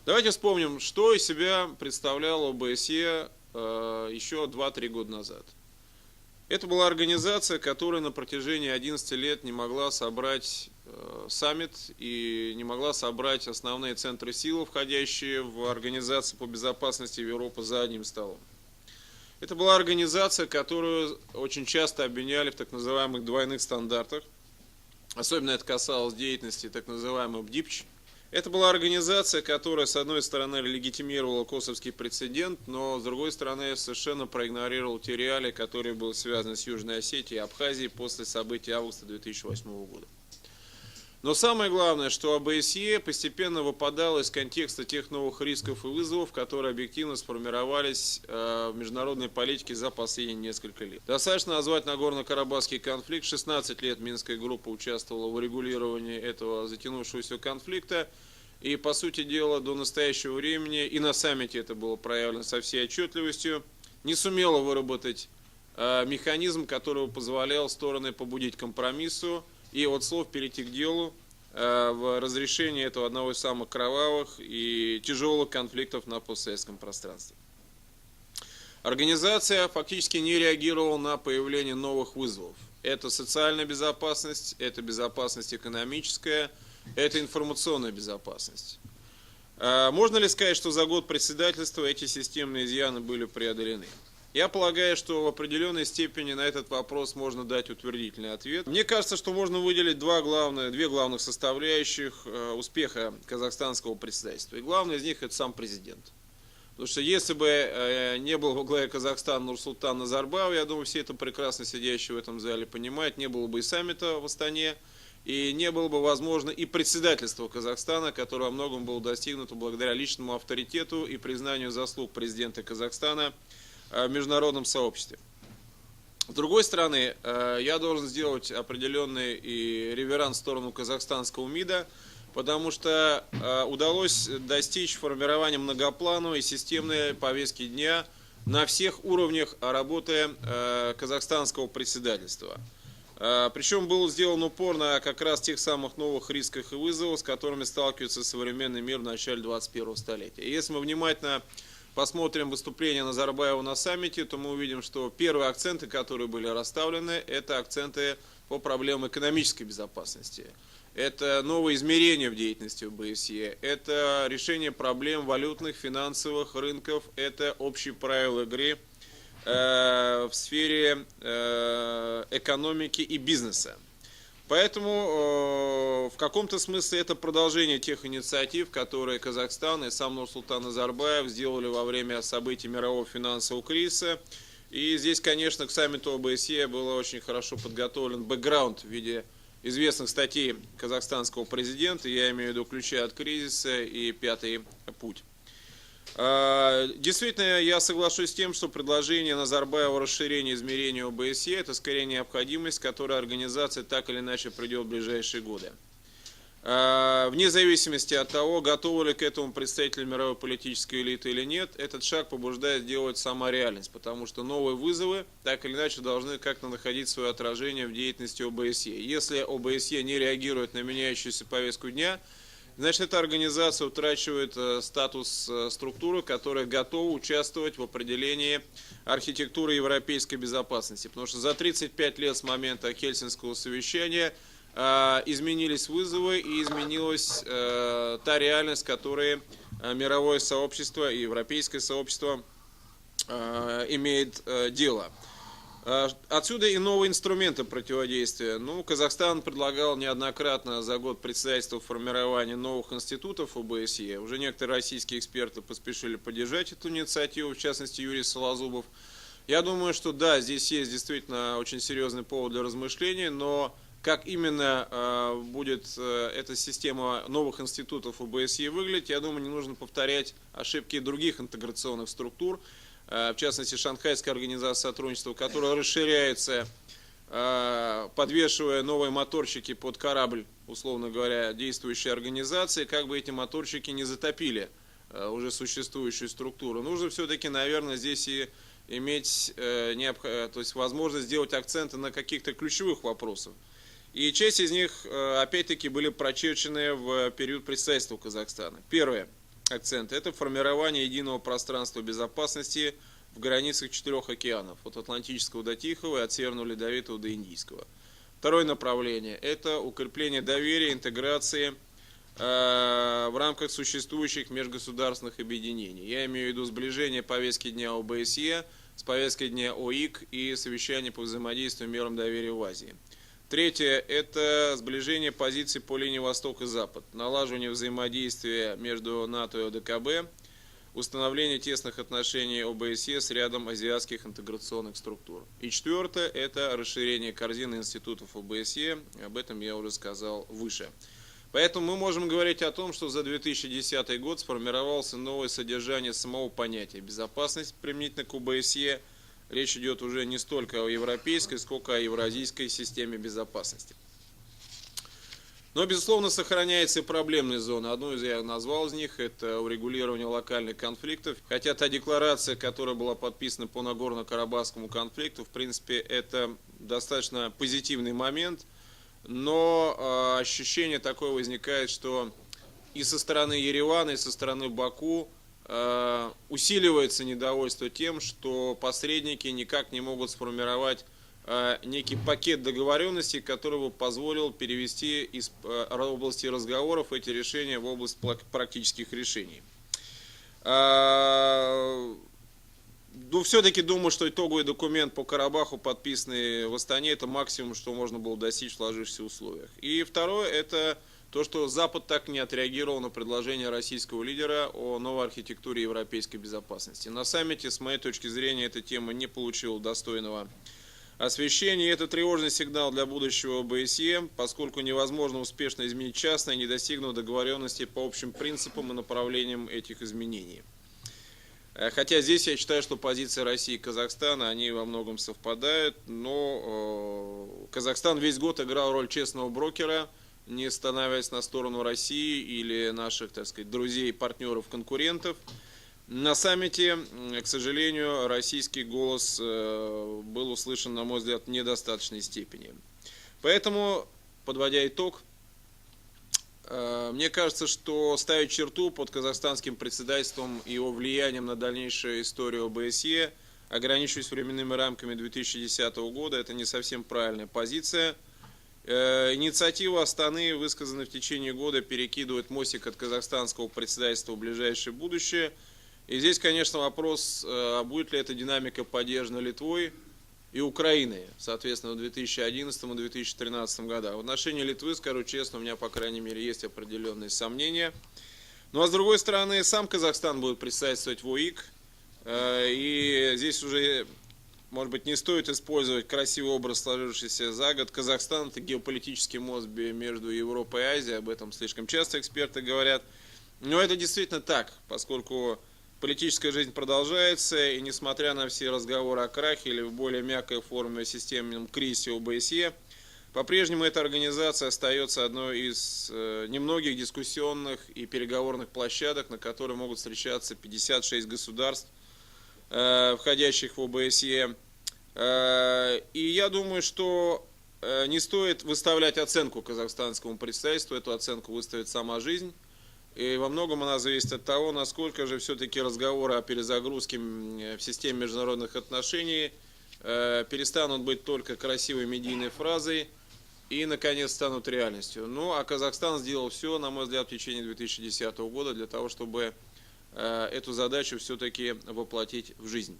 Давайте вспомним, что из себя представляла ОБСЕ еще 2-3 года назад. Это была организация, которая на протяжении 11 лет не могла собрать саммит и не могла собрать основные центры силы, входящие в Организацию по безопасности Европы, за одним столом. Это была организация, которую очень часто обвиняли в так называемых двойных стандартах. Особенно это касалось деятельности так называемой БДИПЧ. Это была организация, которая, с одной стороны, легитимировала косовский прецедент, но, с другой стороны, совершенно проигнорировала те реалии, которые были связаны с Южной Осетией и Абхазией после событий августа 2008 года. Но самое главное, что ОБСЕ постепенно выпадала из контекста тех новых рисков и вызовов, которые объективно сформировались в международной политике за последние несколько лет. Достаточно назвать Нагорно-Карабахский конфликт. 16 лет Минская группа участвовала в урегулировании этого затянувшегося конфликта. И, по сути дела, до настоящего времени, и на саммите это было проявлено со всей отчетливостью, не сумела выработать механизм, который позволял стороны побудить к компромиссу и от слов перейти к делу в разрешении этого одного из самых кровавых и тяжелых конфликтов на постсоветском пространстве. Организация фактически не реагировала на появление новых вызовов. Это социальная безопасность, это безопасность экономическая, это информационная безопасность. Можно ли сказать, что за год председательства эти системные изъяны были преодолены? Я полагаю, что в определенной степени на этот вопрос можно дать утвердительный ответ. Мне кажется, что можно выделить две главных составляющих успеха казахстанского председательства. И главное из них – это сам президент. Потому что если бы не был во главе Казахстана Нурсултан Назарбаев, я думаю, все это прекрасно сидящие в этом зале понимают, не было бы и саммита в Астане, и не было бы возможно и председательства Казахстана, которое во многом было достигнуто благодаря личному авторитету и признанию заслуг президента Казахстана в международном сообществе. С другой стороны, я должен сделать определенный и реверанс в сторону казахстанского МИДа, потому что удалось достичь формирования многоплановой и системной повестки дня на всех уровнях работы казахстанского председательства. Причем был сделан упор на как раз тех самых новых рисках и вызовов, с которыми сталкивается современный мир в начале 21 столетия. И если мы внимательно посмотрим выступление Назарбаева на саммите, то мы увидим, что первые акценты, которые были расставлены, это акценты по проблемам экономической безопасности. Это новые измерения в деятельности ОБСЕ, это решение проблем валютных, финансовых рынков, это общие правила игры в сфере экономики и бизнеса. Поэтому в каком-то смысле это продолжение тех инициатив, которые Казахстан и сам Нурсултан Назарбаев сделали во время событий мирового финансового кризиса. И здесь, конечно, к саммиту ОБСЕ был очень хорошо подготовлен бэкграунд в виде известных статей казахстанского президента, я имею в виду «Ключи от кризиса» и «Пятый путь». Действительно, я соглашусь с тем, что предложение Назарбаева о расширении измерения ОБСЕ – это скорее необходимость, к которой организация так или иначе придет в ближайшие годы. Вне зависимости от того, готовы ли к этому представители мировой политической элиты или нет, этот шаг побуждает делать сама реальность, потому что новые вызовы так или иначе должны как-то находить свое отражение в деятельности ОБСЕ. Если ОБСЕ не реагирует на меняющуюся повестку дня, значит, эта организация утрачивает статус структуры, которая готова участвовать в определении архитектуры европейской безопасности. Потому что за 35 лет с момента Хельсинского совещания изменились вызовы и изменилась та реальность, с которой мировое сообщество и европейское сообщество имеет дело. Отсюда и новые инструменты противодействия. Казахстан предлагал неоднократно за год председательства формирования новых институтов ОБСЕ. Уже некоторые российские эксперты поспешили поддержать эту инициативу, в частности Юрий Солозубов. Я думаю, что да, здесь есть действительно очень серьезный повод для размышлений, но как именно будет эта система новых институтов ОБСЕ выглядеть, я думаю, не нужно повторять ошибки других интеграционных структур, в частности Шанхайская организация сотрудничества, которая расширяется, подвешивая новые моторчики под корабль, условно говоря, действующей организации, как бы эти моторчики не затопили уже существующую структуру. Нужно все-таки, наверное, здесь и иметь возможность сделать акценты на каких-то ключевых вопросах. И часть из них, опять-таки, были прочерчены в период председательства Казахстана. Первое. акцент – это формирование единого пространства безопасности в границах 4 океанов, от Атлантического до Тихого и от Северного Ледовитого до Индийского. Второе направление – это укрепление доверия, интеграции в рамках существующих межгосударственных объединений. Я имею в виду сближение повестки дня ОБСЕ с повесткой дня ОИК и совещание по взаимодействию мерам доверия в Азии. Третье – это сближение позиций по линии Восток и Запад, налаживание взаимодействия между НАТО и ОДКБ, установление тесных отношений ОБСЕ с рядом азиатских интеграционных структур. И четвертое – это расширение корзины институтов ОБСЕ, об этом я уже сказал выше. Поэтому мы можем говорить о том, что за 2010 год сформировалось новое содержание самого понятия безопасность применительно к ОБСЕ. Речь идет уже не столько о европейской, сколько о евразийской системе безопасности. Но, безусловно, сохраняется и проблемные зоны. Одну из я назвал из них – это урегулирование локальных конфликтов. Хотя та декларация, которая была подписана по Нагорно-Карабахскому конфликту, в принципе, это достаточно позитивный момент. Но ощущение такое возникает, что и со стороны Еревана, и со стороны Баку усиливается недовольство тем, что посредники никак не могут сформировать некий пакет договоренностей, который бы позволил перевести из области разговоров эти решения в область практических решений. Но все-таки думаю, что итоговый документ по Карабаху, подписанный в Астане, это максимум, что можно было достичь в сложившихся условиях. И второе, это то, что Запад так не отреагировал на предложение российского лидера о новой архитектуре европейской безопасности. На саммите, с моей точки зрения, эта тема не получила достойного освещения. Это тревожный сигнал для будущего ОБСЕ, поскольку невозможно успешно изменить частное, не достигнув договоренности по общим принципам и направлениям этих изменений. Хотя здесь я считаю, что позиции России и Казахстана, они во многом совпадают, но Казахстан весь год играл роль честного брокера, не становясь на сторону России или наших, так сказать, друзей, партнеров, конкурентов. На саммите, к сожалению, российский голос был услышан, на мой взгляд, в недостаточной степени. Поэтому, подводя итог, мне кажется, что ставить черту под казахстанским председательством и его влиянием на дальнейшую историю ОБСЕ, ограничиваясь временными рамками 2010 года, это не совсем правильная позиция. Инициатива Астаны, высказанная в течение года, перекидывает мостик от казахстанского председательства в ближайшее будущее. И здесь, конечно, вопрос, будет ли эта динамика поддержана Литвой и Украиной, соответственно, в 2011 и 2013 годах. В отношении Литвы, скажу честно, у меня, по крайней мере, есть определенные сомнения. Ну а с другой стороны, сам Казахстан будет председательствовать в ОИК. И здесь уже, может быть, не стоит использовать красивый образ, сложившийся за год. Казахстан – это геополитический мост между Европой и Азией, об этом слишком часто эксперты говорят. Но это действительно так, поскольку политическая жизнь продолжается, и несмотря на все разговоры о крахе или в более мягкой форме о системном кризисе ОБСЕ, по-прежнему эта организация остается одной из немногих дискуссионных и переговорных площадок, на которой могут встречаться 56 государств, входящих в ОБСЕ. И я думаю, что не стоит выставлять оценку казахстанскому представительству, эту оценку выставит сама жизнь. И во многом она зависит от того, насколько же все-таки разговоры о перезагрузке в системе международных отношений перестанут быть только красивой медийной фразой и, наконец, станут реальностью. Ну, а Казахстан сделал все, на мой взгляд, в течение 2010 года для того, чтобы эту задачу все-таки воплотить в жизнь.